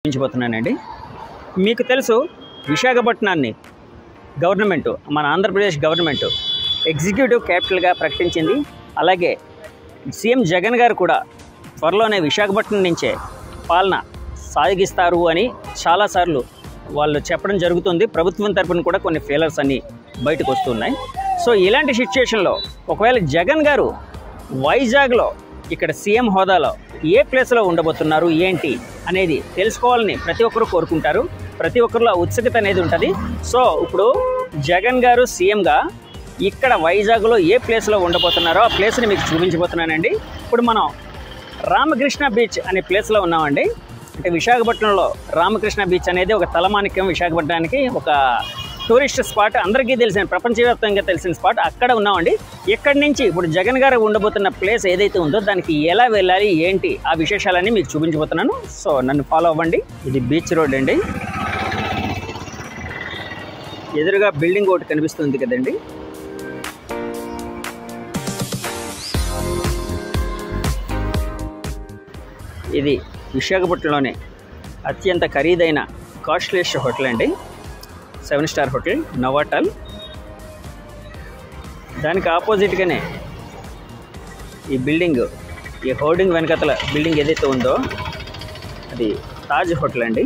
చూపించబోతున్నానండి. మీకు తెలుసు విశాఖపట్నాన్ని గవర్నమెంట్ మన ఆంధ్రప్రదేశ్ గవర్నమెంట్ ఎగ్జిక్యూటివ్ క్యాపిటల్గా ప్రకటించింది. అలాగే సీఎం జగన్ గారు కూడా త్వరలోనే విశాఖపట్నం నుంచే పాలన సాగిస్తారు అని చాలాసార్లు వాళ్ళు చెప్పడం జరుగుతుంది. ప్రభుత్వం తరపున కూడా కొన్ని ఫెయిలర్స్ అన్నీ బయటకు వస్తున్నాయి. సో ఇలాంటి సిచ్యుయేషన్లో ఒకవేళ జగన్ గారు వైజాగ్లో ఇక్కడ సీఎం హోదాలో ఏ ప్లేస్లో ఉండబోతున్నారు ఏంటి అనేది తెలుసుకోవాలని ప్రతి ఒక్కరు కోరుకుంటారు. ప్రతి ఒక్కరిలో ఉత్సుకత అనేది ఉంటుంది. సో ఇప్పుడు జగన్ గారు సీఎంగా ఇక్కడ వైజాగ్లో ఏ ప్లేస్లో ఉండబోతున్నారో ఆ ప్లేస్ని మీకు చూపించబోతున్నానండి. ఇప్పుడు మనం రామకృష్ణ బీచ్ అనే ప్లేస్లో ఉన్నామండి. అంటే విశాఖపట్నంలో రామకృష్ణ బీచ్ అనేది ఒక తలమానిక్యం. విశాఖపట్నానికి ఒక టూరిస్ట్ స్పాట్, అందరికీ తెలిసిన ప్రపంచవ్యాప్తంగా తెలిసిన స్పాట్. అక్కడ ఉన్నామండి. ఇక్కడి నుంచి ఇప్పుడు జగన్ గారు ఉండబోతున్న ప్లేస్ ఏదైతే ఉందో దానికి ఎలా వెళ్ళాలి ఏంటి ఆ విశేషాలన్నీ మీకు చూపించబోతున్నాను. సో నన్ను ఫాలో అవ్వండి. ఇది బీచ్ రోడ్ అండి. ఎదురుగా బిల్డింగ్ ఒకటి కనిపిస్తుంది కదండి. ఇది విశాఖపట్నంలోనే అత్యంత ఖరీదైన కాస్ట్లీయెస్ట్ హోటల్ అండి. 7 స్టార్ హోటల్ నోవాటల్. దానికి ఆపోజిట్గానే ఈ బిల్డింగ్, ఈ హోర్డింగ్ వెనకతల బిల్డింగ్ ఏదైతే ఉందో అది తాజ్ హోటల్ అండి.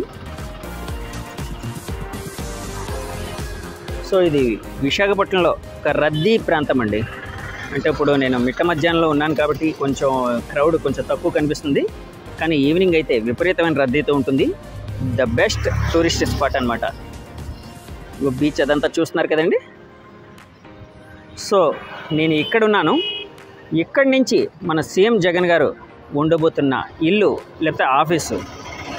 సో ఇది విశాఖపట్నంలో ఒక రద్దీ ప్రాంతం అండి. అంటే ఇప్పుడు నేను మిట్ట మధ్యాహ్నంలో ఉన్నాను కాబట్టి కొంచెం క్రౌడ్ కొంచెం తక్కువ కనిపిస్తుంది. కానీ ఈవినింగ్ అయితే విపరీతమైన రద్దీతో ఉంటుంది. ద బెస్ట్ టూరిస్ట్ స్పాట్ అనమాట. బీచ్ అదంతా చూస్తున్నారు కదండి. సో నేను ఇక్కడున్నాను. ఇక్కడి నుంచి మన సీఎం జగన్ గారు ఉండబోతున్న ఇల్లు లేకపోతే ఆఫీసు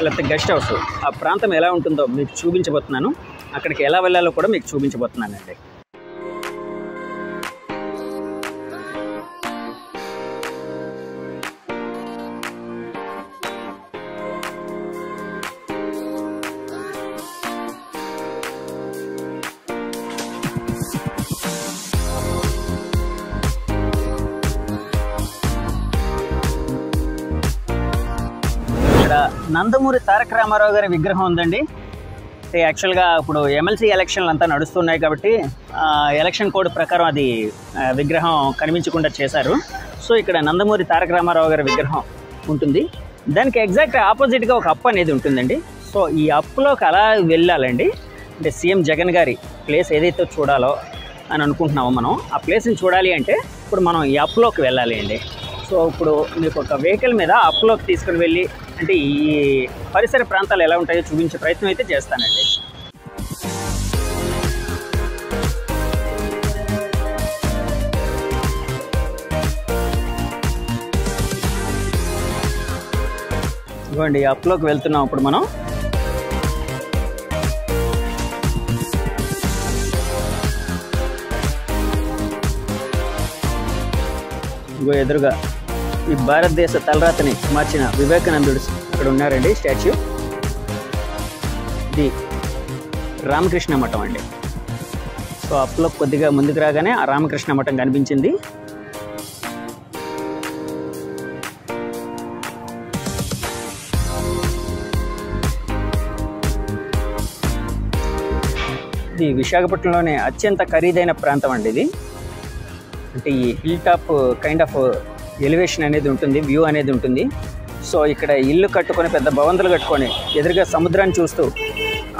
లేకపోతే గెస్ట్ హౌస్ ఆ ప్రాంతం ఎలా ఉంటుందో మీకు చూపించబోతున్నాను. అక్కడికి ఎలా వెళ్ళాలో కూడా మీకు చూపించబోతున్నానండి. నందమూరి తారక రామారావు గారి విగ్రహం ఉందండి. యాక్చువల్గా ఇప్పుడు ఎమ్మెల్సీ ఎలక్షన్లు అంతా నడుస్తున్నాయి కాబట్టి ఎలక్షన్ కోడ్ ప్రకారం అది విగ్రహం కనిపించకుండా చేశారు. సో ఇక్కడ నందమూరి తారక రామారావు గారి విగ్రహం ఉంటుంది. దానికి ఎగ్జాక్ట్ ఆపోజిట్గా ఒక అప్ అనేది ఉంటుందండి. సో ఈ అప్లోకి అలా వెళ్ళాలండి. అంటే సీఎం జగన్ గారి ప్లేస్ ఏదైతే చూడాలో అని అనుకుంటున్నామో మనం ఆ ప్లేస్ని చూడాలి అంటే ఇప్పుడు మనం ఈ అప్లోకి వెళ్ళాలి అండి. సో ఇప్పుడు మీకు ఒక వెహికల్ మీద అప్లోకి తీసుకుని వెళ్ళి అంటే ఈ పరిసర ప్రాంతాలు ఎలా ఉంటాయో చూపించే ప్రయత్నం అయితే చేస్తానండి. ఇదిగోండి అప్లోకి వెళ్తున్నాం ఇప్పుడు మనం. ఇగో ఎదురుగా ఈ భారతదేశ తలరాతని మార్చిన వివేకానందుడు అక్కడ ఉన్నారండి స్టాచ్యూ. ఇది రామకృష్ణ మఠం అండి. సో అప్లో కొద్దిగా ముందుకు రాగానే ఆ రామకృష్ణ మఠం కనిపించింది. ఇది విశాఖపట్నంలోనే అత్యంత ఖరీదైన ప్రాంతం అండి ఇది. అంటే ఈ hill top kind of elevation అనేది ఉంటుంది, వ్యూ అనేది ఉంటుంది. సో ఇక్కడ ఇల్లు కట్టుకొని పెద్ద భవంతులు కట్టుకొని ఎదురుగా సముద్రాన్ని చూస్తూ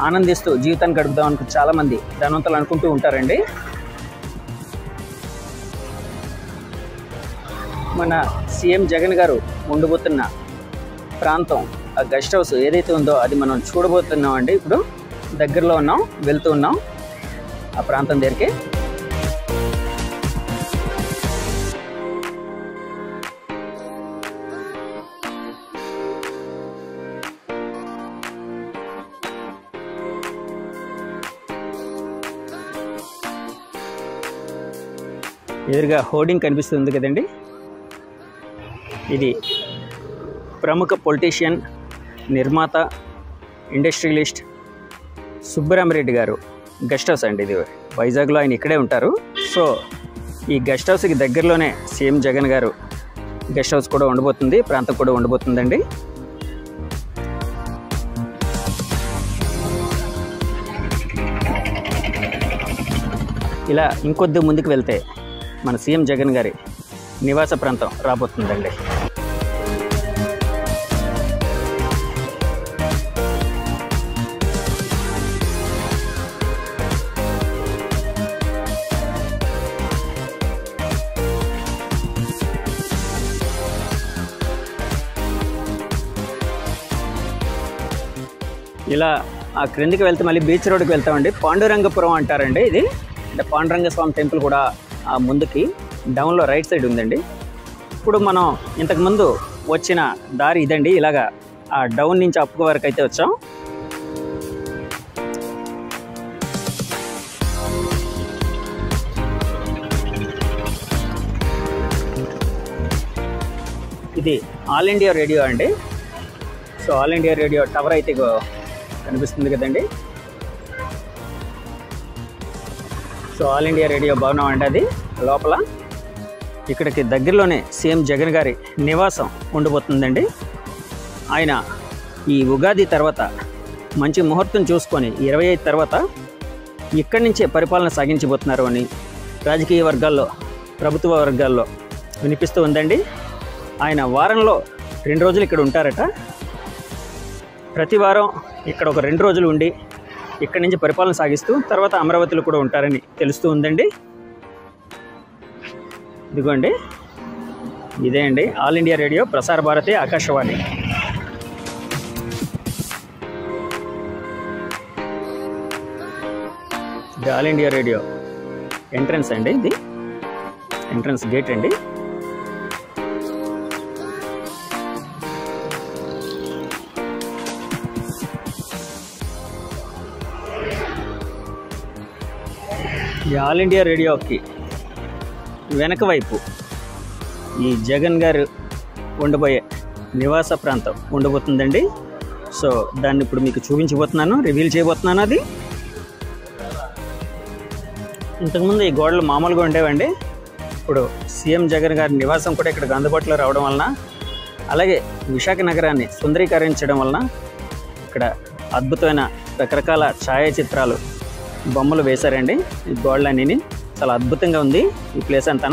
ఆనందిస్తూ జీవితాన్ని గడుపుదాం అనుకు చాలామంది ధనవంతులు అనుకుంటూ ఉంటారండి. మన సీఎం జగన్ గారు ఉండబోతున్న ప్రాంతం ఆ గెస్ట్ హౌస్ ఏదైతే ఉందో అది మనం చూడబోతున్నాం అండి. ఇప్పుడు దగ్గరలో ఉన్నాం, వెళ్తూ ఉన్నాం ఆ ప్రాంతం దగ్గరికి. ఎదురుగా హోర్డింగ్ కనిపిస్తుంది కదండి. ఇది ప్రముఖ పొలిటీషియన్, నిర్మాత, ఇండస్ట్రియలిస్ట్ సుబ్బరామరెడ్డి గారు గెస్ట్ హౌస్ అండి. ఇది వైజాగ్లో ఆయన ఇక్కడే ఉంటారు. సో ఈ గెస్ట్ హౌస్కి దగ్గరలోనే సీఎం జగన్ గారు గెస్ట్ హౌస్ కూడా ఉండబోతుంది, ప్రాంతం కూడా ఉండబోతుందండి. ఇలా ఇంకొద్ది ముందుకు వెళ్తే మన సీఎం జగన్ గారి నివాస ప్రాంతం రాబోతుందండి. ఇలా ఆ క్రిందికి వెళ్తే మళ్ళీ బీచ్ రోడ్కి వెళ్తామండి. పాండురంగపురం అంటారండి ఇది. అంటే పాండురంగ స్వామి టెంపుల్ కూడా ఆ ముందుకి డౌన్లో రైట్ సైడ్ ఉందండి. ఇప్పుడు మనం ఇంతకుముందు వచ్చిన దారి ఇదండి. ఇలాగా ఆ డౌన్ నుంచి అప్పు వరకు అయితే వచ్చాం. ఇది ఆల్ ఇండియా రేడియో అండి. So all India radio tower అయితే కనిపిస్తుంది కదండి. సో ఆల్ ఇండియా రేడియో భవనం అండి అది లోపల. ఇక్కడికి దగ్గరలోనే సీఎం జగన్ గారి నివాసం ఉండబోతుందండి. ఆయన ఈ ఉగాది తర్వాత మంచి ముహూర్తం చూసుకొని 25 తర్వాత ఇక్కడి నుంచే పరిపాలన సాగించబోతున్నారు అని రాజకీయ వర్గాల్లో, ప్రభుత్వ వర్గాల్లో వినిపిస్తూ ఉందండి. ఆయన వారంలో 2 రోజులు ఇక్కడ ఉంటారట. ప్రతి వారం ఇక్కడ ఒక 2 రోజులు ఉండి ఇక్కడి నుంచి పరిపాలన సాగిస్తూ తర్వాత అమరావతిలో కూడా ఉంటారని తెలుస్తూ ఉందండి. ఇదిగోండి, ఇదే అండి all India radio, Prasar Bharati, Akashvani. ఇది ఆల్ ఇండియా రేడియో ఎంట్రన్స్ అండి. ఇది ఎంట్రన్స్ గేట్ అండి. ఈ ఆల్ ఇండియా రేడియోకి వెనక వైపు ఈ జగన్ గారు ఉండబోయే నివాస ప్రాంతం ఉండబోతుందండి. సో దాన్ని ఇప్పుడు మీకు చూపించబోతున్నాను, రివీల్ చేయబోతున్నాను. అది ఇంతకుముందు ఈ గోడలు మామూలుగా ఉండేవండి. ఇప్పుడు సీఎం జగన్ గారి నివాసం కూడా ఇక్కడికి అందుబాటులో రావడం వలన, అలాగే విశాఖ నగరాన్ని సుందరీకరించడం వలన ఇక్కడ అద్భుతమైన రకరకాల ఛాయాచిత్రాలు, బొమ్మలు వేశారండి. ఈ గోడలన్నీ చాలా అద్భుతంగా ఉంది ఈ ప్లేస్ అంతా.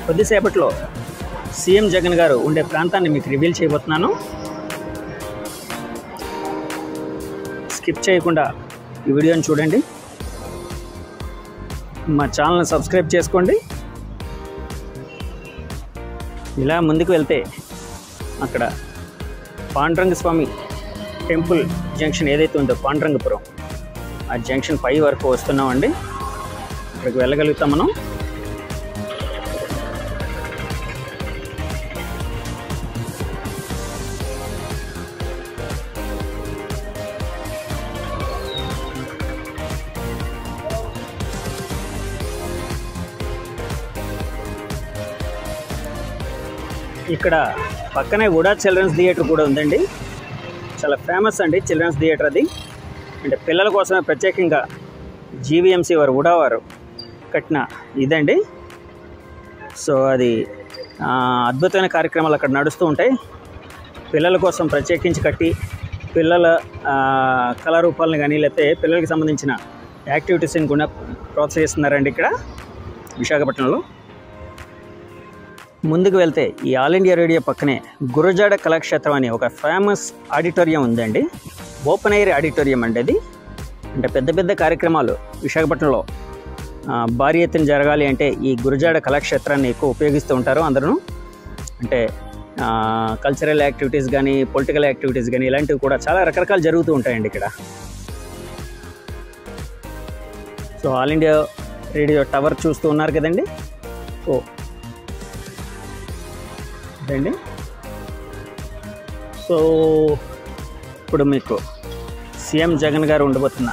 కొద్దిసేపట్లో సీఎం జగన్ గారు ఉండే ప్రాంతాన్ని మీకు రివీల్ చేయబోతున్నాను. స్కిప్ చేయకుండా ఈ వీడియోని చూడండి. మా ఛానల్ని సబ్స్క్రైబ్ చేసుకోండి. ఇలా ముందుకు వెళ్తే అక్కడ పాండురంగ స్వామి టెంపుల్ జంక్షన్ ఏదైతే ఉందో పాండురంగపురం, ఆ జంక్షన్ 5 వరకు వస్తున్నామండి. ఇక్కడికి వెళ్ళగలుగుతాం మనం. ఇక్కడ పక్కనే ఉడా చిల్డ్రన్స్ థియేటర్ కూడా ఉందండి. చాలా ఫేమస్ అండి చిల్డ్రన్స్ థియేటర్ అది. అంటే పిల్లల కోసమే ప్రత్యేకంగా జీవీఎంసీ వారు, ఉడా వారు కట్టిన ఇదండి. సో అది అద్భుతమైన కార్యక్రమాలు అక్కడ నడుస్తూ ఉంటాయి. పిల్లల కోసం ప్రత్యేకించి కట్టి పిల్లల కళారూపాలను కానీ లేకపోతే పిల్లలకి సంబంధించిన యాక్టివిటీస్ని కూడా ప్రోత్సహిస్తున్నారండి ఇక్కడ విశాఖపట్నంలో. ముందుకు వెళ్తే ఈ ఆల్ ఇండియా రేడియో పక్కనే గురజాడ కళాక్షేత్రం అని ఒక ఫేమస్ ఆడిటోరియం ఉందండి. ఓపెన్ ఎయిర్ ఆడిటోరియం అండి అది. అంటే పెద్ద పెద్ద కార్యక్రమాలు విశాఖపట్నంలో భారీ ఎత్తున జరగాలి అంటే ఈ గురజాడ కళాక్షేత్రాన్ని ఎక్కువ ఉపయోగిస్తూ ఉంటారు అందరూ. అంటే కల్చరల్ యాక్టివిటీస్ కానీ, పొలిటికల్ యాక్టివిటీస్ కానీ ఇలాంటివి కూడా చాలా రకరకాలు జరుగుతూ ఉంటాయండి ఇక్కడ. So all India radio tower చూస్తూ ఉన్నారు కదండి. సో అండి, సో ఇప్పుడు మీకు సీఎం జగన్ గారు ఉండబోతున్న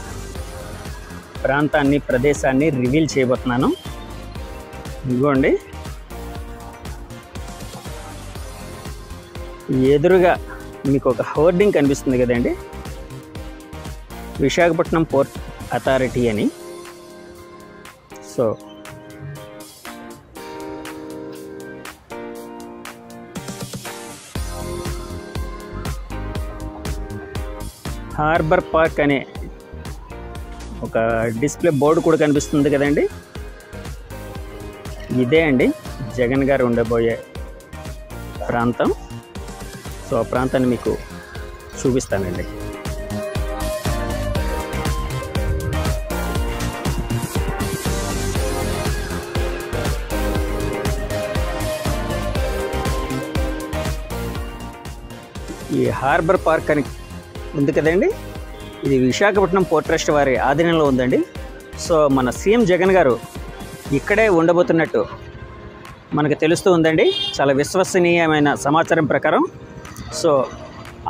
ప్రాంతాన్ని, ప్రదేశాన్ని రివీల్ చేయబోతున్నాను. ఇదిగోండి, ఎదురుగా మీకు ఒక హోర్డింగ్ కనిపిస్తుంది కదండి, విశాఖపట్నం పోర్ట్ అథారిటీ అని. సో హార్బర్ పార్క్ అనే ఒక డిస్ప్లే బోర్డు కూడా కనిపిస్తుంది కదండి. ఇదే అండి జగన్ గారు ఉండబోయే ప్రాంతం. సో ఆ ప్రాంతాన్ని మీకు చూపిస్తానండి. ఈ హార్బర్ పార్క్ అని ఉంది కదండి, ఇది విశాఖపట్నం పోర్ట్ ట్రస్ట్ వారి ఆధీనంలో ఉందండి. సో మన సీఎం జగన్ గారు ఇక్కడే ఉండబోతున్నట్టు మనకు తెలుస్తూ ఉందండి, చాలా విశ్వసనీయమైన సమాచారం ప్రకారం. సో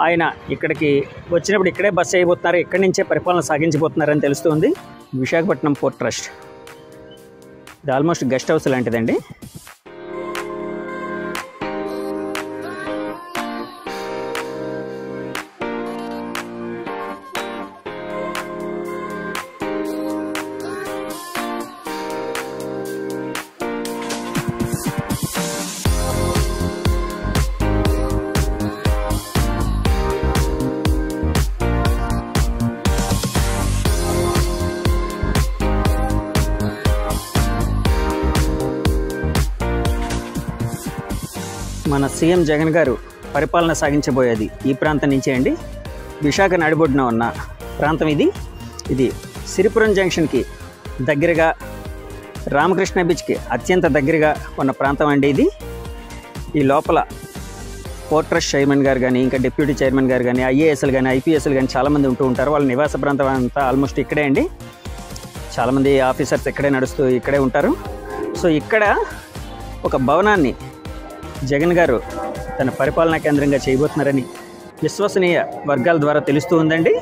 ఆయన ఇక్కడికి వచ్చినప్పుడు ఇక్కడే బస చేయబోతున్నారు, ఇక్కడి నుంచే పరిపాలన సాగించబోతున్నారని తెలుస్తుంది. విశాఖపట్నం పోర్ట్ ట్రస్ట్ ఇది ఆల్మోస్ట్ గెస్ట్ హౌస్ లాంటిదండి. మన సీఎం జగన్ గారు పరిపాలన సాగించబోయేది ఈ ప్రాంతం నుంచే అండి. విశాఖ నడిబొడ్డున ఉన్న ప్రాంతం ఇది. ఇది సిరిపురం జంక్షన్కి దగ్గరగా, రామకృష్ణ బీచ్కి అత్యంత దగ్గరగా ఉన్న ప్రాంతం అండి ఇది. ఈ లోపల పోర్ట్ ట్రస్ట్ చైర్మన్ గారు కానీ, ఇంకా డిప్యూటీ చైర్మన్ గారు కానీ, ఐఏఎస్లు కానీ, ఐపీఎస్లు కానీ చాలామంది ఉంటూ ఉంటారు. వాళ్ళ నివాస ప్రాంతం అంతా ఆల్మోస్ట్ ఇక్కడే అండి. చాలామంది ఆఫీసర్స్ ఇక్కడే ఉంటారు. సో ఇక్కడ ఒక భవనాన్ని జగన్ గారు తన పరిపాలనా కేంద్రంగా చేయబోతున్నారని విశ్వసనీయ వర్గాల ద్వారా తెలుస్తూ ఉందండి.